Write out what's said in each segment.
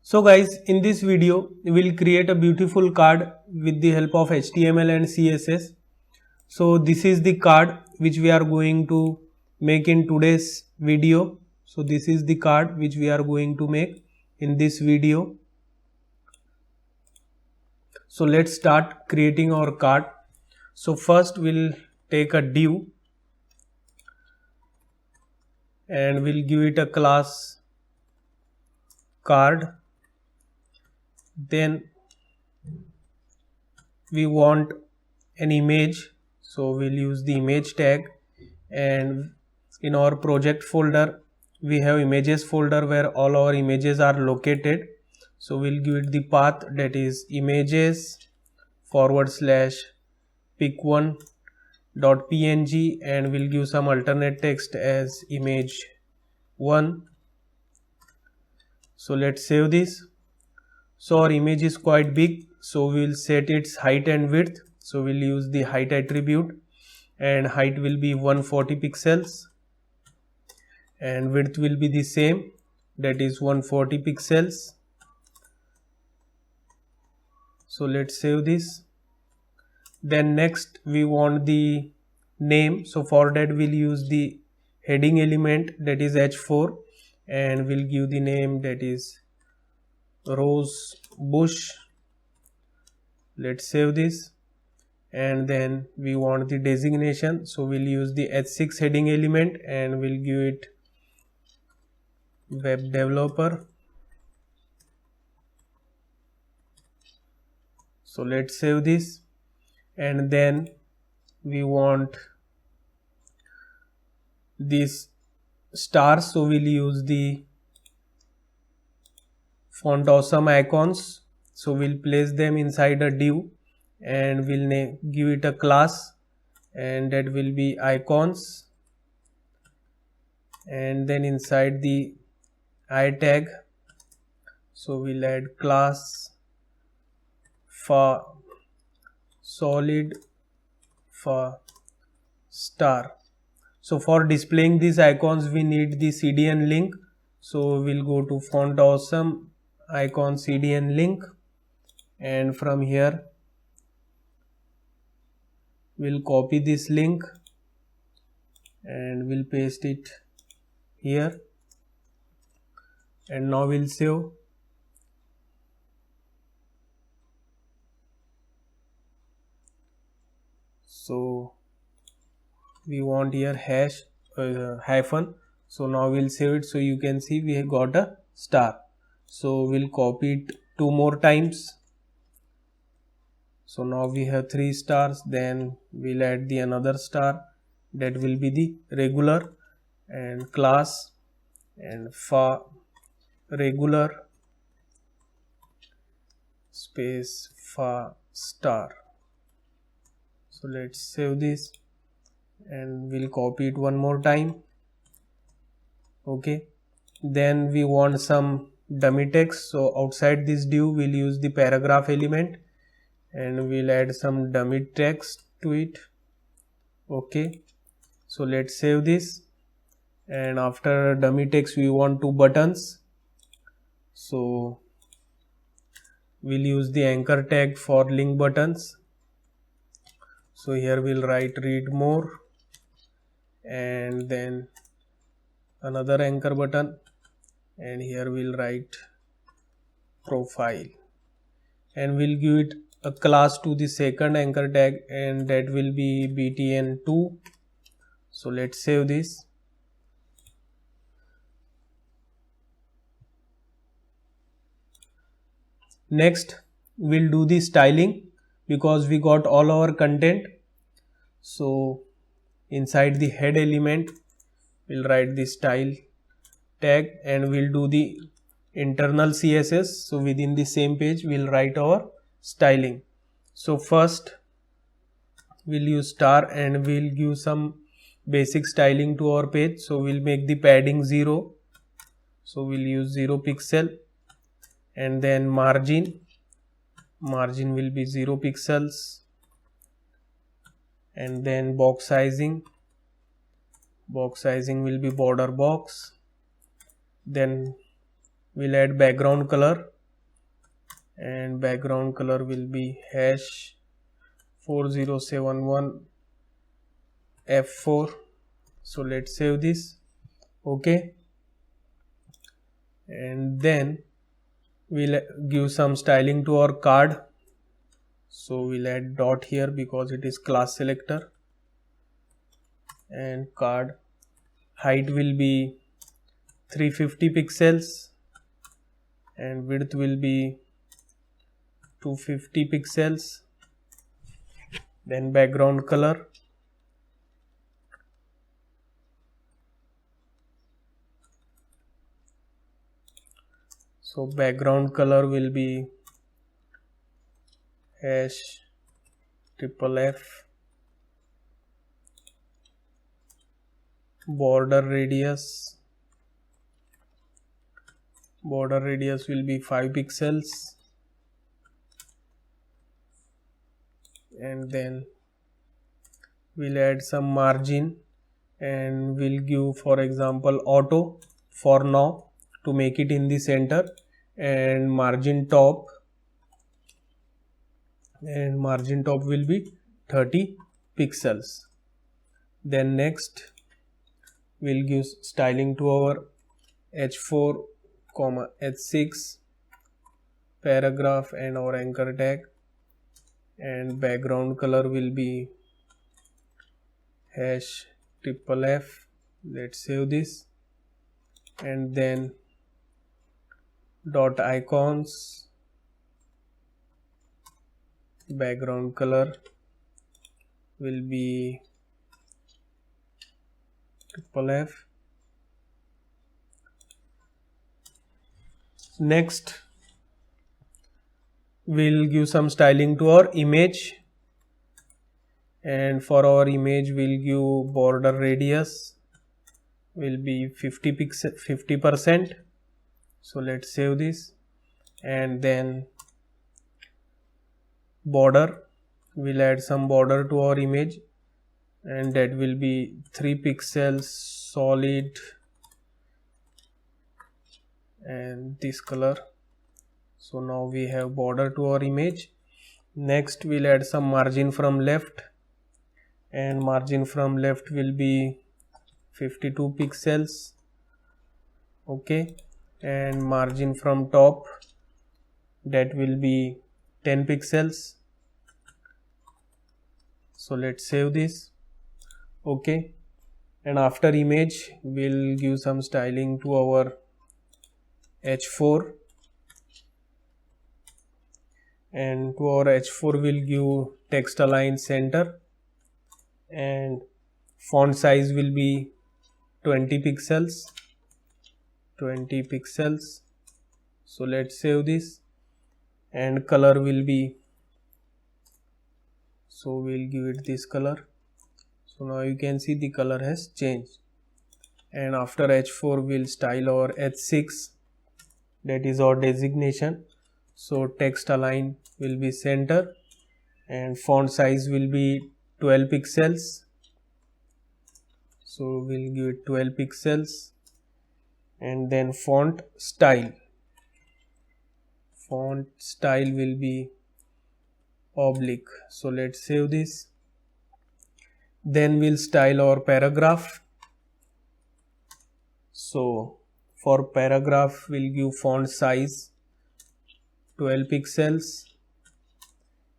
So guys, in this video we will create a beautiful card with the help of HTML and CSS. So this is the card which we are going to make in today's video. So this is the card which we are going to make in this video. So let's start creating our card. So first we'll take a div and we'll give it a class card. Then we want an image, so we'll use the image tag, and in our project folder we have images folder where all our images are located. So we'll give it the path, that is images / pic1.png, and we'll give some alternate text as image1. So let's save this. So our image is quite big, so we'll set its height and width. So we'll use the height attribute, and height will be 140 pixels and width will be the same, that is 140 pixels. So let's save this. Then next we want the name, so for that we'll use the heading element, that is h4, and we'll give the name, that is rose bush. Let's save this. And then we want the designation, so we'll use the h6 heading element and we'll give it web developer. So let's save this. And then we want this stars, so we'll use the font awesome icons. So we'll place them inside a div and we'll give it a class, and that will be icons. And then inside the I tag, so we'll add class for solid for star. So for displaying these icons we need the CDN link, so we'll go to font awesome icon CDN link, and from here we'll copy this link and we'll paste it here, and now we'll save. So we want here hyphen, so now we'll save it. So you can see we have got a star. So we'll copy it 2 more times. So now we have 3 stars. Then we'll add the another star, that will be the regular, and class and for regular space for star. So let's save this and we'll copy it 1 more time. Okay, then we want some dummy text, so outside this div we'll use the paragraph element and we'll add some dummy text to it. Okay, so let's save this. And after dummy text we want 2 buttons, so we'll use the anchor tag for link buttons. So here we'll write read more, and then another anchor button, and here we'll write profile, and we'll give it a class to the second anchor tag, and that will be btn2. So let's save this. Next we'll do the styling, because we got all our content. So inside the head element we'll write the style tag and we'll do the internal CSS. So within the same page we'll write our styling. So first we'll use star and we'll give some basic styling to our page. So we'll make the padding 0, so we'll use 0 pixel, and then margin will be 0 pixels, and then box sizing will be border box. Then we'll add background color, and background color will be hash 4071 F4. So let's save this. Okay, and then we'll give some styling to our card. So we'll add dot here because it is class selector, and card height will be 350 pixels and width will be 250 pixels. Then background color, so background color will be hash triple F. Border radius will be 5 pixels, and then we'll add some margin and we'll give, for example, auto for now to make it in the center, and margin top will be 30 pixels. Then next we'll give styling to our h4, h6 paragraph and our anchor tag, and background color will be hash triple F. Let's save this, and then dot icons, background color will be triple F. Next we'll give some styling to our image, and for our image we'll give border radius will be 50%. So let's save this, and then border, we'll add some border to our image, and that will be 3 pixels solid and this color. So now we have border to our image. Next we'll add some margin from left, and margin from left will be 52 pixels. Okay, and margin from top, that will be 10 pixels. So let's save this. Okay, and after image we'll give some styling to our h4, and to our h4 we'll give text align center, and font size will be 20 pixels. So let's save this, and color will be, so we'll give it this color. So now you can see the color has changed. And after h4 we'll style our h6, that is our designation. So text align will be center, and font size will be 12 pixels. So we'll give it 12 pixels, and then font style will be oblique. So let's save this. Then we'll style our paragraph. So for paragraph we'll give font size 12 pixels,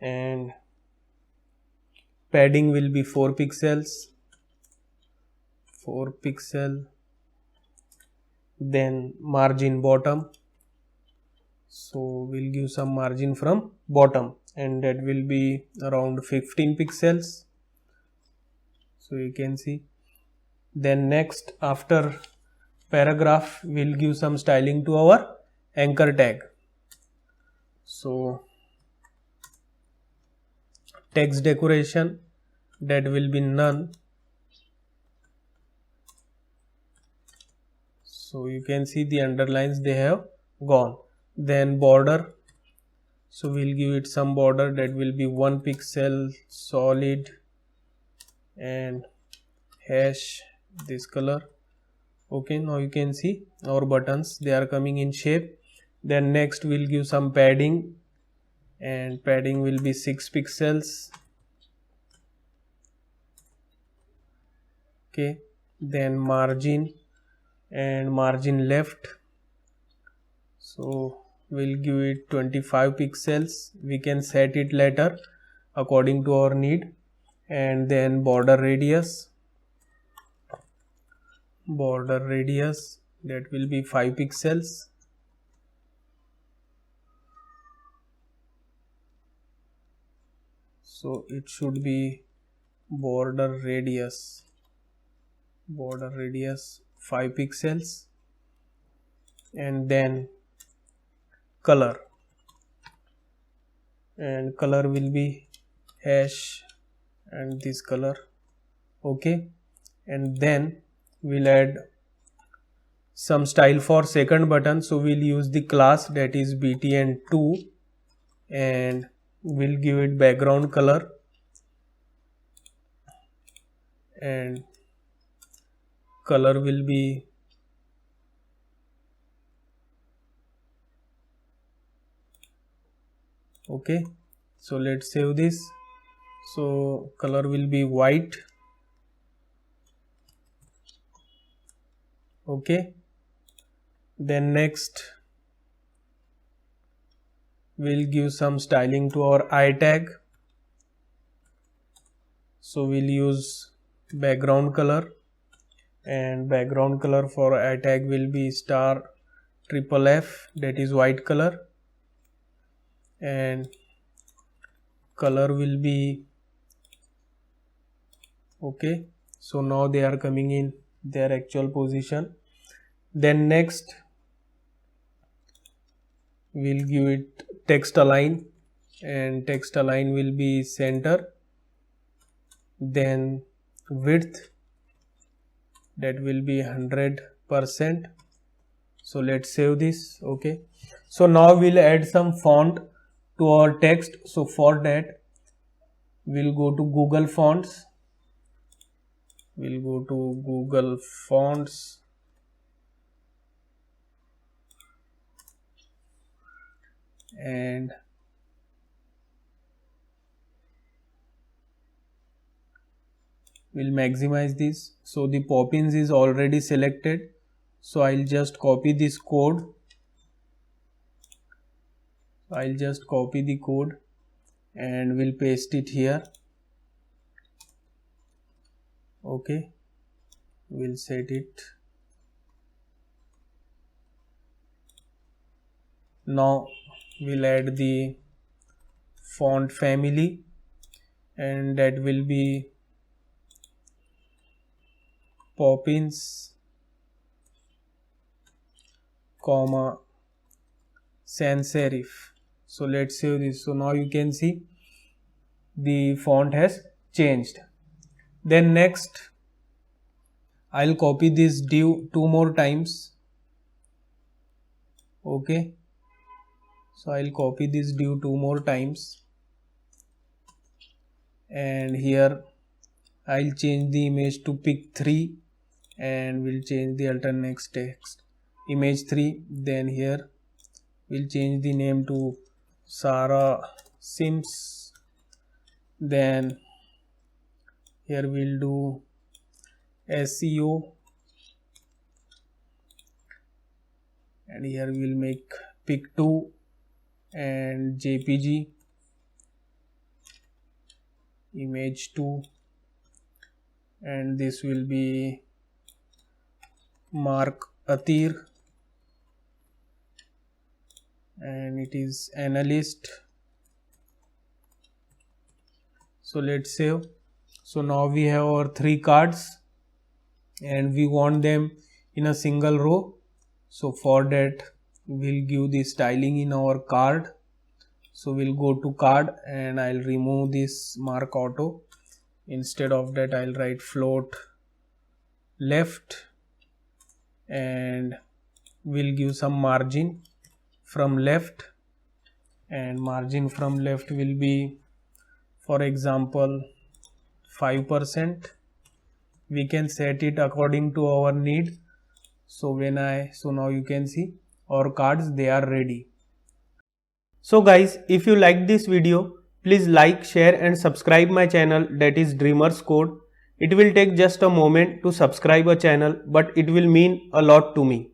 and padding will be 4 pixels. Then margin bottom, so we'll give some margin from bottom, and that will be around 15 pixels. So you can see. Then next, after paragraph we'll give some styling to our anchor tag. So text decoration, that will be none. So you can see the underlines, they have gone. Then border, so we'll give it some border, that will be 1 pixel solid and hash this color. Okay, now you can see our buttons, they are coming in shape. Then next we'll give some padding and padding will be 6 pixels. Okay, then margin and margin left, so we'll give it 25 pixels. We can set it later according to our need. And then border radius that will be 5 pixels. So it should be border radius 5 pixels. And then color, and color will be hash and this color. Okay, and then we'll add some style for second button, so we'll use the class that is btn2 and we'll give it background color and color will be okay. So let's save this. So color will be white. Okay, then next we'll give some styling to our I tag, so we'll use background color, and background color for I tag will be star triple F, that is white color, and color will be okay. So now they are coming in their actual position. Then next we'll give it text align, and text align will be center. Then width, that will be 100%. So let's save this. Okay, so now we'll add some font to our text. So for that we'll go to Google Fonts, and we'll maximize this. So the Poppins is already selected, so I'll just copy this code. I'll just copy the code and we'll paste it here. Okay, we'll set it. Now we'll add the font family, and that will be Poppins, comma sans serif. So let's save this. So now you can see the font has changed. Then next I'll copy this div 2 more times. Okay, so I'll copy this div 2 more times, and here I'll change the image to pic3 and we'll change the alternate text image 3. Then here we'll change the name to Sarah Sims. Then here we'll do SEO, and here we'll make pic2 and JPG image 2, and this will be Mark Atir, and it is analyst. So let's save. So now we have our 3 cards and we want them in a single row. So for that we'll give the styling in our card. So we'll go to card and I'll remove this mark auto. Instead of that I'll write float left, and we'll give some margin from left, and margin from left will be, for example, 5%. We can set it according to our need. So now you can see our cards, they are ready. So guys, if you like this video, please like, share and subscribe my channel, that is Dreamers Code. It will take just a moment to subscribe a channel, but it will mean a lot to me.